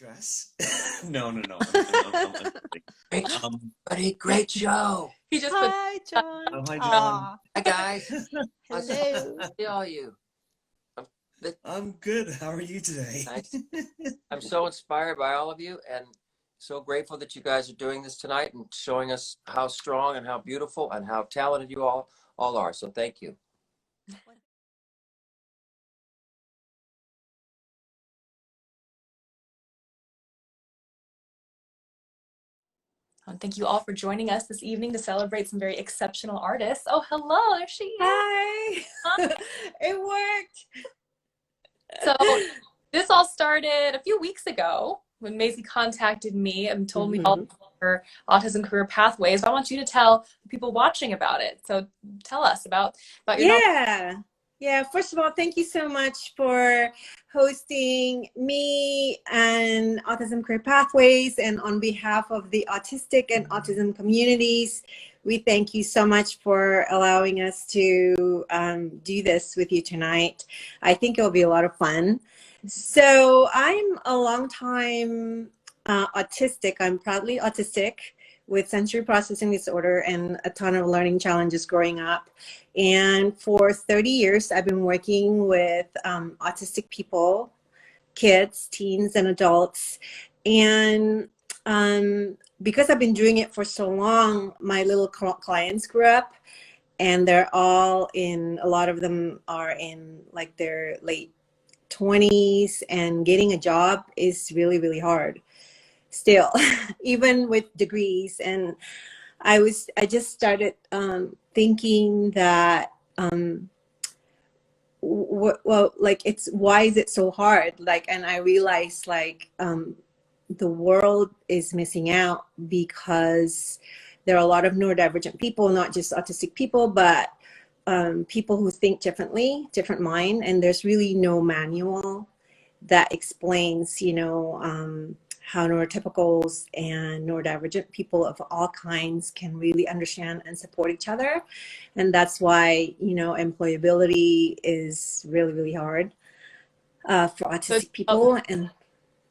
Stress? No. I'm Great, great show. He just Hi, John. Oh, hi, John. Aw. Hi, guys. Hello. How are you? I'm good. How are you today? Nice. I'm so inspired by all of you and so grateful that you guys are doing this tonight and showing us how strong and how beautiful and how talented you all are. So thank you. Thank you all for joining us this evening to celebrate some very exceptional artists. Oh, hello, there she is. Hi. It worked. So this all started a few weeks ago when Maisie contacted me and told me all about her Autism Career Pathways. I want you to tell the people watching about it. So tell us about your Yeah. First of all, thank you so much for hosting me and Autism Career Pathways. And on behalf of the autistic and autism communities, we thank you so much for allowing us to do this with you tonight. I think it'll be a lot of fun. So I'm a long-time autistic. I'm proudly autistic with sensory processing disorder and a ton of learning challenges growing up. And for 30 years, I've been working with autistic people, kids, teens, and adults. And because I've been doing it for so long, my little clients grew up, and a lot of them are in like their late 20s, and getting a job is really, really hard still, even with degrees. And I just started thinking that why is it so hard? And I realized the world is missing out because there are a lot of neurodivergent people, not just autistic people, but people who think differently, different mind, and there's really no manual that explains, how neurotypicals and neurodivergent people of all kinds can really understand and support each other. And that's why, employability is really, really hard for autistic people. And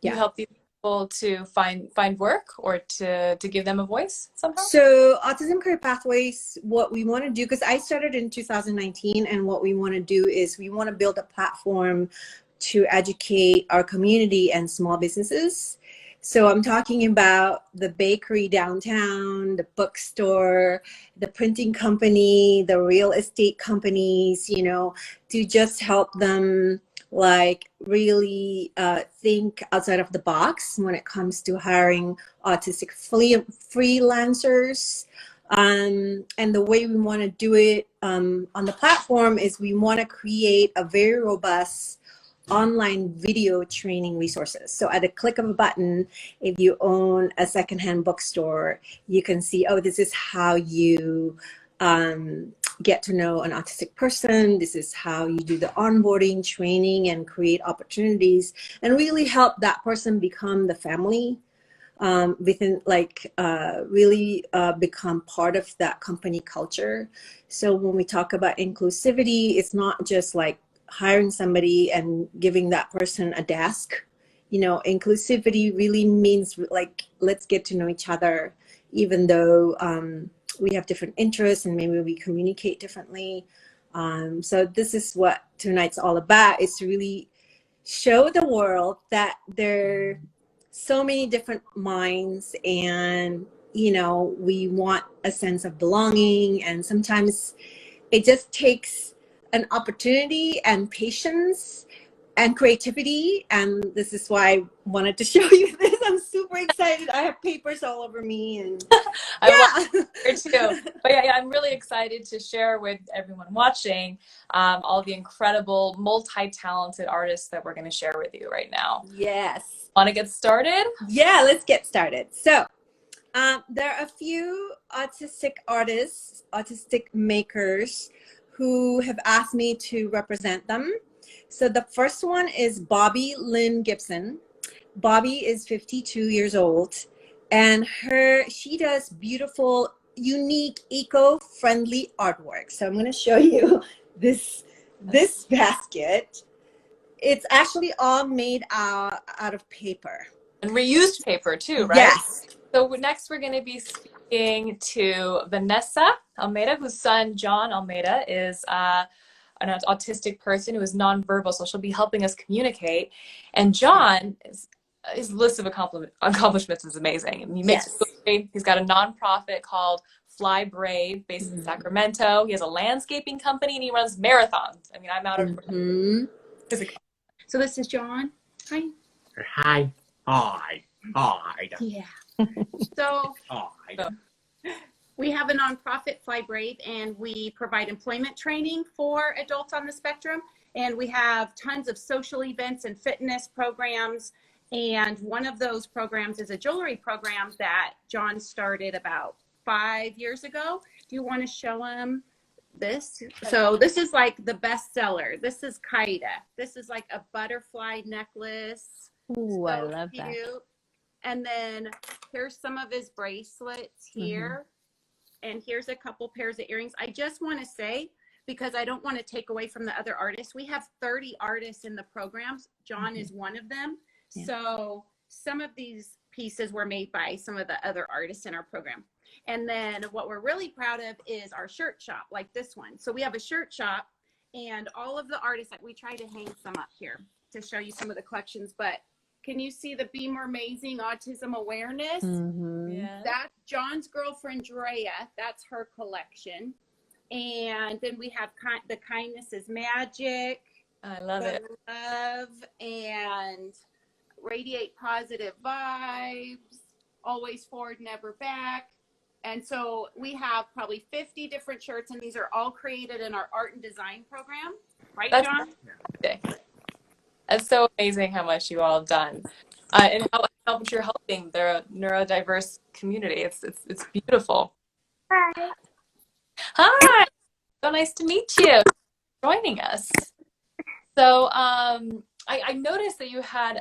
you help these people to find work or to give them a voice somehow? So Autism Career Pathways, what we want to do, because I started in 2019, and what we want to do is we want to build a platform to educate our community and small businesses. So I'm talking about the bakery downtown, the bookstore, the printing company, the real estate companies, to just help them really think outside of the box when it comes to hiring autistic freelancers. And the way we want to do it on the platform is we want to create a very robust online video training resources. So at a click of a button, if you own a secondhand bookstore, you can see, oh, this is how you get to know an autistic person. This is how you do the onboarding, training, and create opportunities, and really help that person become the family within, really become part of that company culture. So when we talk about inclusivity, it's not just hiring somebody and giving that person a desk. Inclusivity really means let's get to know each other, even though we have different interests and maybe we communicate differently. So this is what tonight's all about, is to really show the world that there are so many different minds, and we want a sense of belonging, and sometimes it just takes an opportunity and patience and creativity. And this is why I wanted to show you this. I'm super excited. I have papers all over me, and I love it too. But yeah, I'm really excited to share with everyone watching all the incredible multi-talented artists that we're going to share with you right now. Yes. Want to get started? Yeah, let's get started. So there are a few autistic artists, autistic makers, who have asked me to represent them. So the first one is Lynn Gibson. Bobby is 52 years old, and she does beautiful, unique, eco-friendly artwork. So I'm going to show you this basket. It's actually all made out of paper. And reused paper too, right? Yes. So next we're going to be speaking to Vanessa Almeda, whose son John Almeda is an autistic person who is nonverbal, so she'll be helping us communicate. And John, his list of accomplishments is amazing. And he makes jewelry. He's got a nonprofit called Fly Brave, based in Sacramento. He has a landscaping company, and he runs marathons. I mean, I'm out of So this is John. Hi. Hi. Hi. Hi. Yeah. So Hi. we have a nonprofit, Fly Brave, and we provide employment training for adults on the spectrum. And we have tons of social events and fitness programs. And one of those programs is a jewelry program that John started about 5 years ago. Do you want to show him this? So this is like the best seller. This is Kaida. This is like a butterfly necklace. Ooh, So I love that. cute. And then here's some of his bracelets here. And here's a couple pairs of earrings. I just want to say, because I don't want to take away from the other artists, we have 30 artists in the programs. John is one of them. Yeah. So some of these pieces were made by some of the other artists in our program. And then what we're really proud of is our shirt shop, like this one. So we have a shirt shop, and all of the artists, like we try to hang some up here to show you some of the collections, but can you see the Be More Amazing Autism Awareness? Yeah. That's John's girlfriend, Drea. That's her collection. And then we have the Kindness is Magic. I love it. Love and Radiate Positive Vibes. Always Forward, Never Back. And so we have probably 50 different shirts, and these are all created in our art and design program. Right, John? It's so amazing how much you all have done, and how much you're helping the neurodiverse community. It's beautiful. Hi. Hi. So nice to meet you. Joining us. So I noticed that you had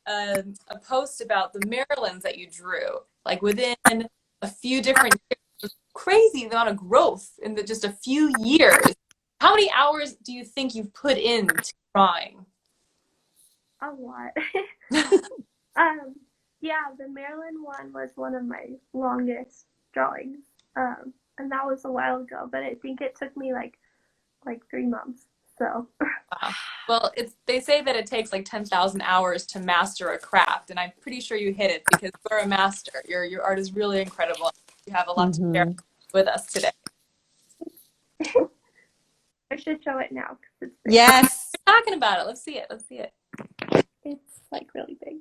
a post about the Marilyns that you drew, like within a few different years. It was crazy the amount of growth in just a few years. How many hours do you think you've put into drawing? A lot. Yeah, the Maryland one was one of my longest drawings. And that was a while ago, but I think it took me like 3 months. So well, they say that it takes like 10,000 hours to master a craft, and I'm pretty sure you hit it because you're a master. Your art is really incredible. You have a lot to share with us today. I should show it now because it's Yes. We're talking about it. Let's see it. Let's see it. It's like really big.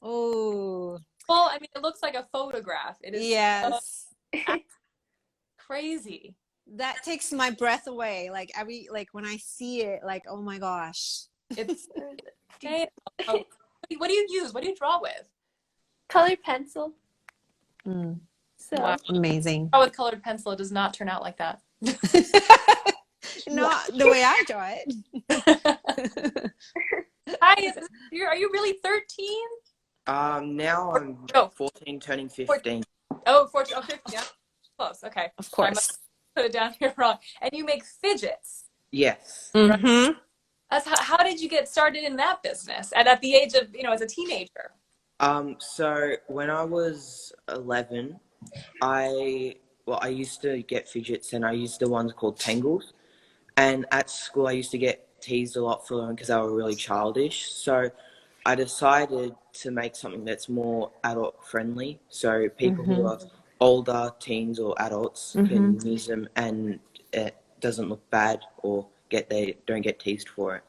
Oh. Well, I mean, it looks like a photograph. It is Yes. crazy. That takes my breath away. Like when I see it, like, oh my gosh. It's what do you use? What do you draw with? Colored pencil. So Wow. Amazing. Draw with colored pencil. It does not turn out like that. Not the way I draw it. Hi, are you really 13? Now I'm 14, turning 15. Oh, 14. Oh, 15. Yeah. Close. Okay. Of Sorry, I course. must put it down here wrong. And you make fidgets. Yes. Mm-hmm. That's how did you get started in that business? And at the age of, as a teenager? So when I was 11, I used to get fidgets, and I used the ones called Tangles. And at school, I used to get teased a lot for them because they were really childish. So I decided to make something that's more adult friendly. So people who are older, teens or adults can use them, and it doesn't look bad or they don't get teased for it.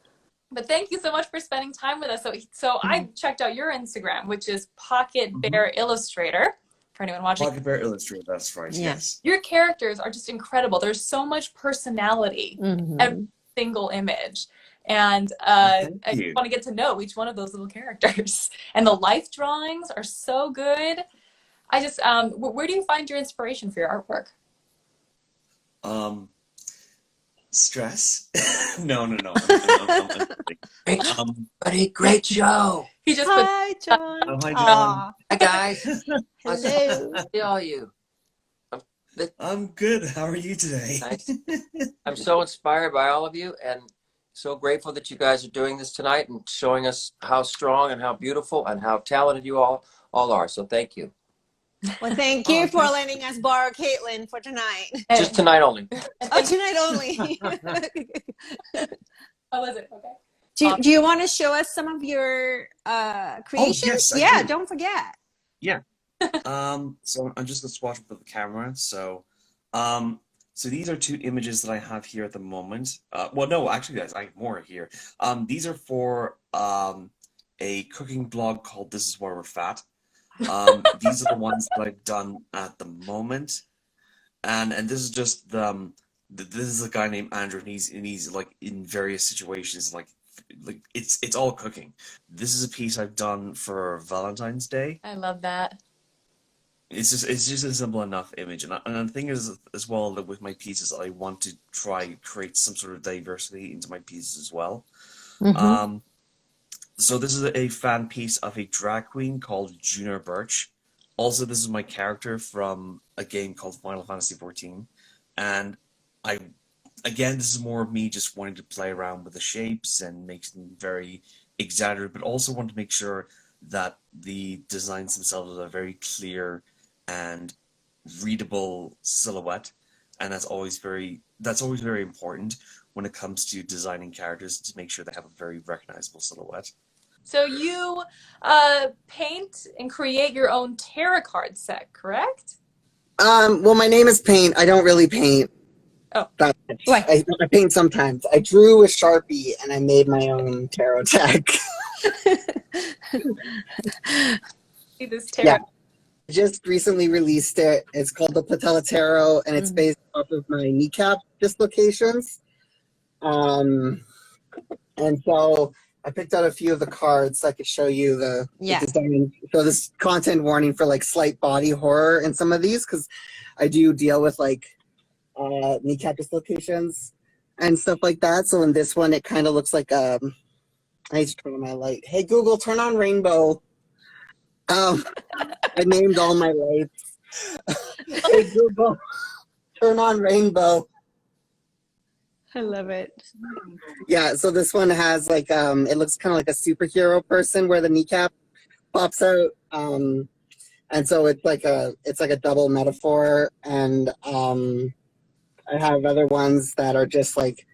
But thank you so much for spending time with us. So I checked out your Instagram, which is Pocket Bear Illustrator. For anyone watching. Pocket Bear Illustrator, that's right. Yes. Your characters are just incredible. There's so much personality in every single image. And I want to get to know each one of those little characters. And the life drawings are so good. I just, where do you find your inspiration for your artwork? Stress? No. Great show. He just Hi, John. Oh, hi, John. Aw. Hi, guys. Hello. How are you? I'm good. How are you today? Nice. I'm so inspired by all of you and so grateful that you guys are doing this tonight and showing us how strong and how beautiful and how talented you all are. So thank you. Well, thank you for letting us borrow Caitlin for tonight. Just tonight only. Oh, tonight only. How was it? Okay. Do you want to show us some of your creations? Oh, yes, I yeah, do. Don't forget. Yeah. So I'm just gonna swatch with the camera. So these are 2 images that I have here at the moment. Well, no, actually, guys, I have more here. These are for a cooking blog called This Is Why We're Fat. These are the ones that I've done at the moment, and this is just this is a guy named Andrew, and he's like in various situations, like it's all cooking. This is a piece I've done for Valentine's Day. I love that. It's just a simple enough image, and the thing is as well that with my pieces I want to try create some sort of diversity into my pieces as well. Mm-hmm. So this is a fan piece of a drag queen called Junior Birch. Also, this is my character from a game called Final Fantasy XIV, and again, this is more of me just wanting to play around with the shapes and make them very exaggerated, but also want to make sure that the designs themselves are very clear and readable silhouette, and that's always very important when it comes to designing characters, to make sure they have a very recognizable silhouette. So you paint and create your own tarot card set, correct? Well, my name is Paint. I don't really paint. Oh. That much. I paint sometimes. I drew a Sharpie and I made my own tarot deck. See this tarot. Yeah. I just recently released it. It's called the Patella Tarot, and it's based off of my kneecap dislocations. And so I picked out a few of the cards so I could show you the design. So this content warning for like slight body horror in some of these, because I do deal with like kneecap dislocations and stuff like that. So in this one, it kind of looks like I need to turn on my light. Hey Google, turn on rainbow. I named all my lights. Hey Google, turn on rainbow. I love it. Yeah, so this one has like it looks kind of like a superhero person where the kneecap pops out. And so it's like a double metaphor. And I have other ones that are just like